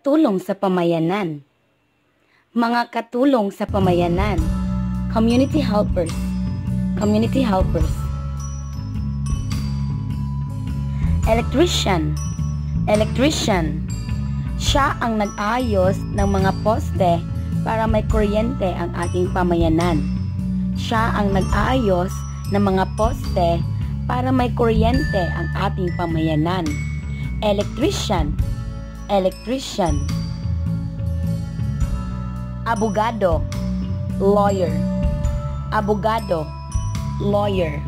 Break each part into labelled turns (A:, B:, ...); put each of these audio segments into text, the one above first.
A: katulong sa pamayanan. Mga katulong sa pamayanan. Community helpers. Community helpers. Electrician. Electrician. Siya ang nag-aayos ng mga poste para may kuryente ang ating pamayanan. Siya ang nag-aayos ng mga poste para may kuryente ang ating pamayanan. Electrician. Electrician. Abogado. Lawyer. Abogado. Lawyer.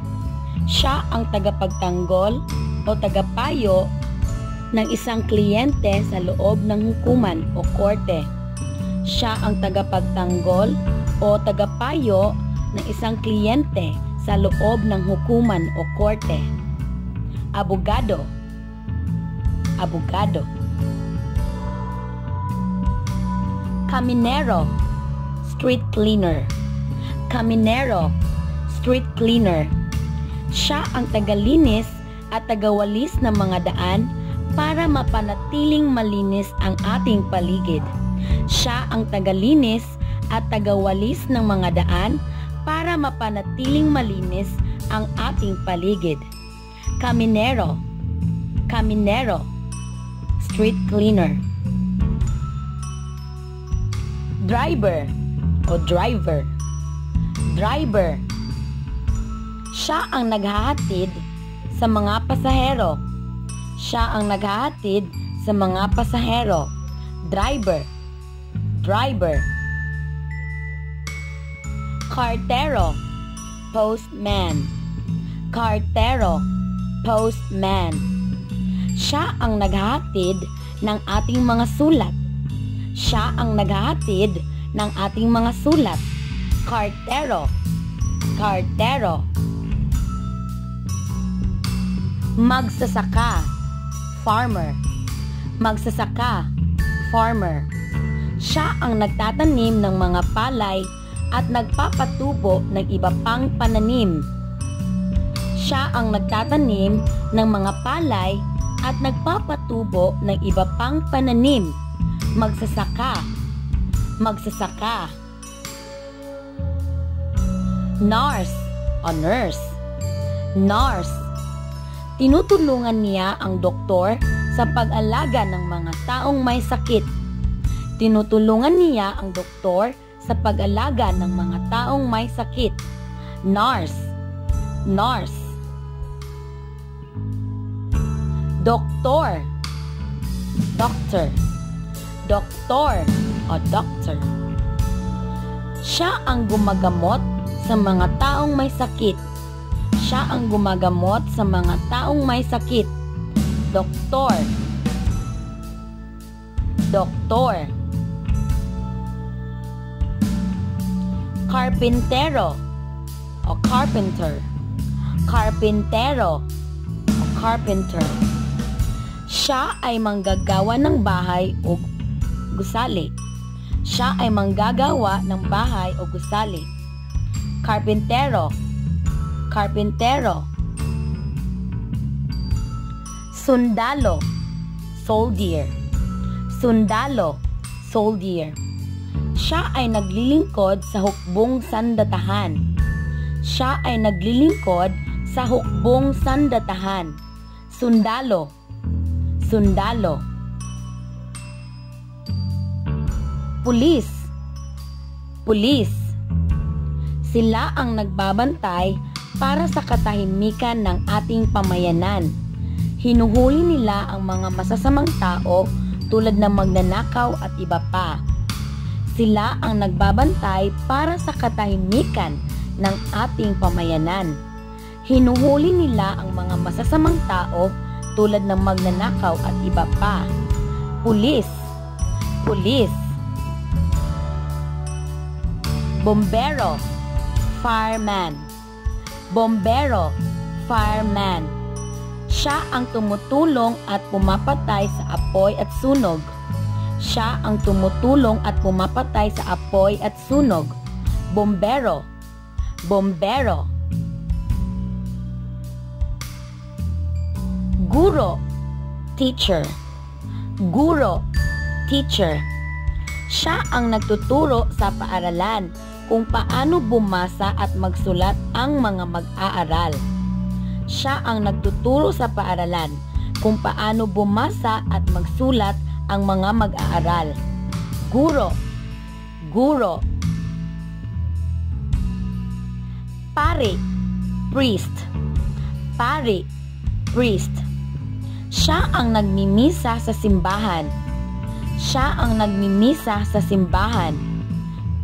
A: Siya ang tagapagtanggol o tagapayo ng isang kliyente sa loob ng hukuman o korte. Siya ang tagapagtanggol o tagapayo ng isang kliyente sa loob ng hukuman o korte. Abogado. Abogado. Caminero. Street cleaner. Caminero. Street cleaner. Siya ang tagalinis at tagawalis ng mga daan para mapanatiling malinis ang ating paligid. Siya ang tagalinis at tagawalis ng mga daan para mapanatiling malinis ang ating paligid. Caminero. Caminero. Street cleaner. Driver o driver. Driver. Siya ang naghahatid sa mga pasahero. Siya ang naghahatid sa mga pasahero. Driver. Driver. Cartero. Postman. Cartero. Postman. Siya ang naghahatid ng ating mga sulat. Siya ang naghahatid ng ating mga sulat. Cartero. Cartero. Magsasaka. Farmer. Magsasaka. Farmer. Siya ang nagtatanim ng mga palay at nagpapatubo ng iba pang pananim. Siya ang nagtatanim ng mga palay at nagpapatubo ng iba pang pananim. Magsasaka. Magsasaka. Nurse o nurse. Nurse. Tinutulungan niya ang doktor sa pag-alaga ng mga taong may sakit. Tinutulungan niya ang doktor sa pag-alaga ng mga taong may sakit. Nurse. Nurse. Doktor. Doctor. Doktor o doctor. Siya ang gumagamot sa mga taong may sakit. Siya ang gumagamot sa mga taong may sakit. Doktor. Doktor. Carpintero o carpenter. Carpintero o carpenter. Siya ay manggagawa ng bahay o gusali. Siya ay manggagawa ng bahay o gusali. Carpintero. Carpintero. Sundalo. Soldier. Sundalo. Soldier. Siya ay naglilingkod sa hukbong sandatahan. Siya ay naglilingkod sa hukbong sandatahan. Sundalo. Sundalo. Pulis. Pulis. Sila ang nagbabantay para sa katahimikan ng ating pamayanan. Hinuhuli nila ang mga masasamang tao tulad ng magnanakaw at iba pa. Sila ang nagbabantay para sa katahimikan ng ating pamayanan. Hinuhuli nila ang mga masasamang tao tulad ng magnanakaw at iba pa. Pulis. Pulis. Bombero. Fireman. Bombero. Fireman. Siya ang tumutulong at pumapatay sa apoy at sunog. Siya ang tumutulong at pumapatay sa apoy at sunog. Bombero. Bombero. Guro. Teacher. Guro. teacher. Siya ang nagtuturo sa paaralan kung paano bumasa at magsulat ang mga mag-aaral. Siya ang nagtuturo sa paaralan kung paano bumasa at magsulat ang mga mag-aaral. Guro, guro. Pari, priest. Pari, priest. Siya ang nagmimisa sa simbahan. Siya ang nagmimisa sa simbahan.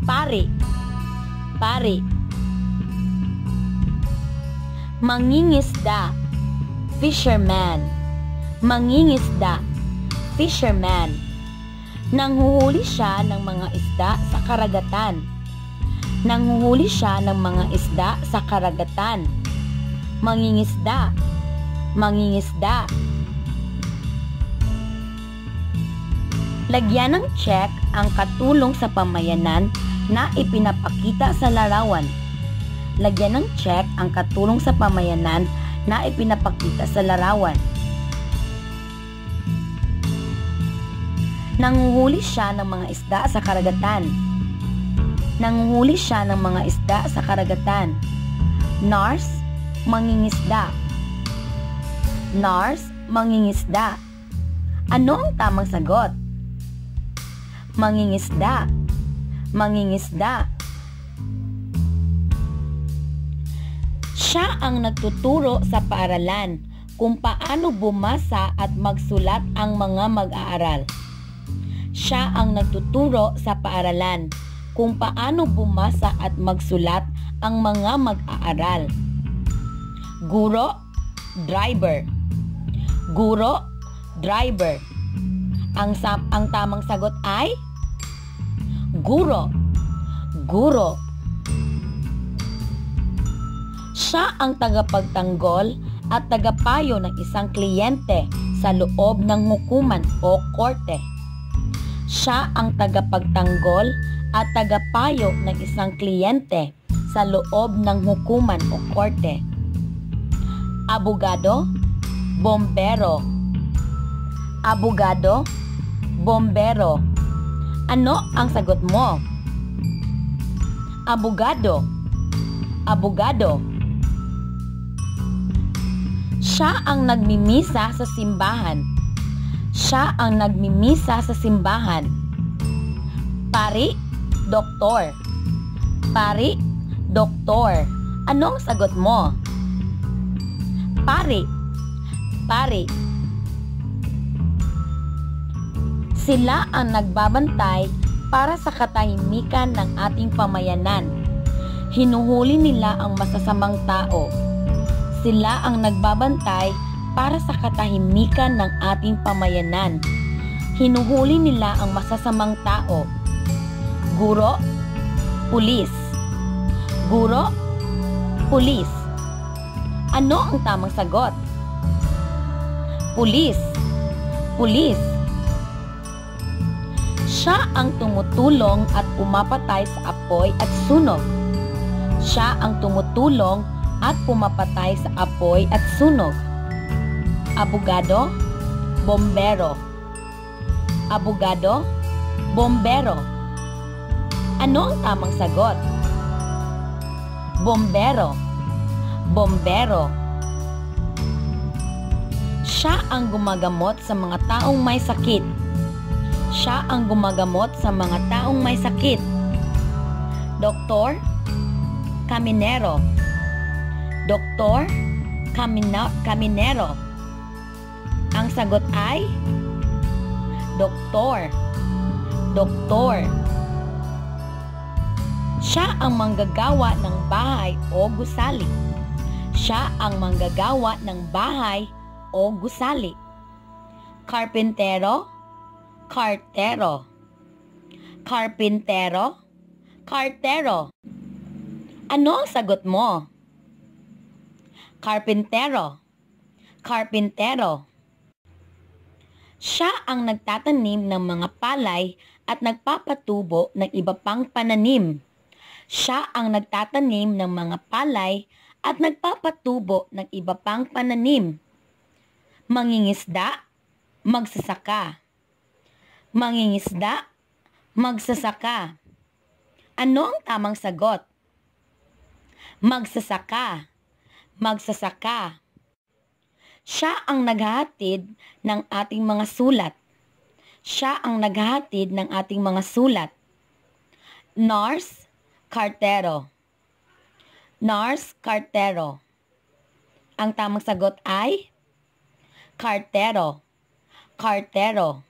A: Pari, pari. Mangingisda, fisherman. Mangingisda, fisherman. Nanghuhuli siya ng mga isda sa karagatan. Nanghuhuli siya ng mga isda sa karagatan. Mangingisda, mangingisda. Lagyan ng check ang katulong sa pamayanan na ipinapakita sa larawan. Lagyan ng check ang katulong sa pamayanan na ipinapakita sa larawan. Nanghuhuli siya ng mga isda sa karagatan. Nanghuhuli siya ng mga isda sa karagatan. Nurse, mangingisda. Nurse, mangingisda. Ano ang tamang sagot? Mangingisda. Mangingisda. Siya ang nagtuturo sa paaralan kung paano bumasa at magsulat ang mga mag-aaral. Siya ang nagtuturo sa paaralan kung paano bumasa at magsulat ang mga mag-aaral. Guro, driver. Guro, driver. Ang tamang sagot ay guro. Guro. Siya ang tagapagtanggol at tagapayo ng isang kliyente sa loob ng hukuman o korte. Siya ang tagapagtanggol at tagapayo ng isang kliyente sa loob ng hukuman o korte. Abogado, bombero. Abogado, bombero. Ano ang sagot mo? Abogado. Abogado. Siya ang nagmimisa sa simbahan. Siya ang nagmimisa sa simbahan. Pari, doktor. Pari, doktor. Anong sagot mo? Pari. Pari. Sila ang nagbabantay para sa katahimikan ng ating pamayanan. Hinuhuli nila ang masasamang tao. Sila ang nagbabantay para sa katahimikan ng ating pamayanan. Hinuhuli nila ang masasamang tao. Guro, pulis. Guro, pulis. Ano ang tamang sagot? Pulis. Pulis. Siya ang tumutulong at pumapatay sa apoy at sunog. Siya ang tumutulong at pumapatay sa apoy at sunog. Abogado, bombero. Abogado, bombero. Ano ang tamang sagot? Bombero. Bombero. Siya ang gumagamot sa mga taong may sakit. Siya ang gumagamot sa mga taong may sakit. Doktor, kaminero. Doktor, kaminero. Ang sagot ay doktor. Doktor. Siya ang manggagawa ng bahay o gusali. Siya ang manggagawa ng bahay o gusali. Karpintero, kartero. Karpintero, kartero. Ano ang sagot mo? Karpintero. Karpintero. Siya ang nagtatanim ng mga palay at nagpapatubo ng iba pang pananim. Siya ang nagtatanim ng mga palay at nagpapatubo ng iba pang pananim. Mangingisda, magsasaka. mangingisda, magsasaka. Ano ang tamang sagot? Magsasaka. Magsasaka. Siya ang naghahatid ng ating mga sulat. Siya ang naghahatid ng ating mga sulat. Nurse, kartero. Nurse, kartero. Ang tamang sagot ay kartero. Kartero.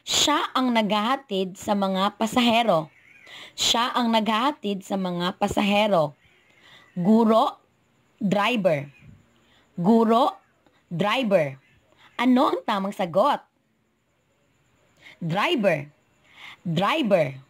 A: Siya ang naghahatid sa mga pasahero. Siya ang naghahatid sa mga pasahero. Guro, driver. Guro, driver. Ano ang tamang sagot? Driver. Driver.